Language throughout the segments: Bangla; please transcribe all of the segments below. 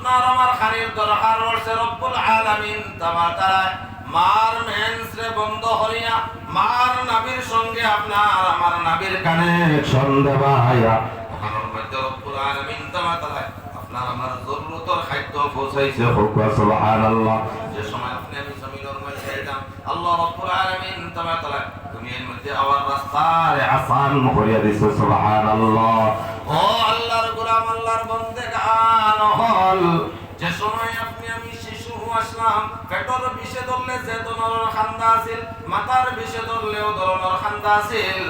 আপনার আমার খানির দরকার পড়ছে রব্বুল আলামিন তাআলা মার মেন্সরে বন্ধ করিয়া মার নাবির সঙ্গে আপনার আমার নাবির কানেকশন দেবায়া ওখানের মধ্যে রব্বুল আলামিন তাআলা আপনার আমার জরুরতর খাদ্য পৌঁছাইছে হোক সুবহানাল্লাহ। যে সময় আপনি আমি জমিনের মধ্যে যাইতাম আল্লাহ রব্বুল আলামিন তাআলা দুনিয়ার মধ্যে আওয়ার রাস্তায় আসান করিয়া দিছে সুবহানাল্লাহ। ও আল্লাহর গোলাম আল্লাহর বন্দেগান হল যে সময় আপনি আমি শিশু আসলাম পেটর বিষে ধরলে যে ধরনের খান্দা আছিল মাথার বিষে ধরলেও ধরনের খান্দা আছিল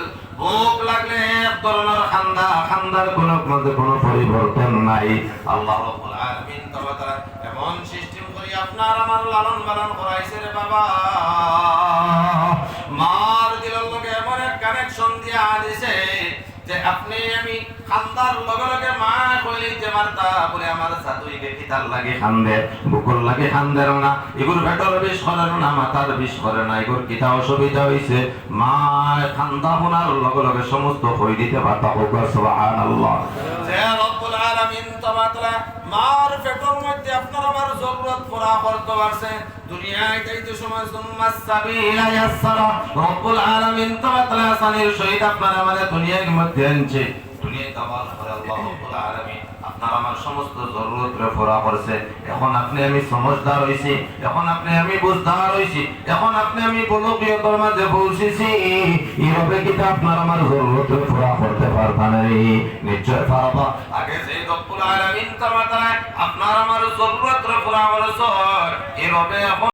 ভোক লাগলে এক ধরনের খান্দা খান্দার কোনো পরিবর্তন নাই। আল্লাহ রাব্বুল আলামিন তাআলা এমন সিস্টেম করে আপনার আমার লালন পালন করাইছে রে বাবা মার দিলের লগে এমন এক কানেকশন দিয়া দিছে যে আপনি আমি খান্দার লগে লগে মা কইলে যে মারতা বলে আমার সাতুইকে কিতাল লাগে খান্দে বুকুল লাগে খান্দের না এগুর পেটর বিষ করে না মাথার বিষ করে না এগুর কিতা অসুবিধা হইছে মা খান্দা বোনার লগে লগে সমস্ত হই দিতে পারতা হোক সুবহানাল্লাহ। যে রব্বুল আলামিন তাআলা মার পেটর মধ্যে আপনার আমার জরুরত পুরা করতে পারছে দুনিয়ায় যাইতে সময় সুম্মাস সাবিলা ইয়াসসারা রব্বুল আলামিন তাআলা সানির শহীদ আপনার আমাদের দুনিয়ার মধ্যে আনছে দুনিয়ায় তাবার করে আল্লাহ রাব্বুল আলামিন আপনার আমার সমস্ত জরুরতরে পুরা করছে। এখন আপনি আমি সমঝদার হইছি এখন আপনি আমি বুঝদার হইছি এখন আপনি আমি বলবিয়তর মাঝে পৌঁছেছি এইভাবে কি আপনার আমার জরুরত পুরা করতে পারবেন নিশ্চয় পারবা। আগে যে রব্বুল আলামিন তাআলা আপনার আমার জরুরতরে পুরা করেছে এইভাবে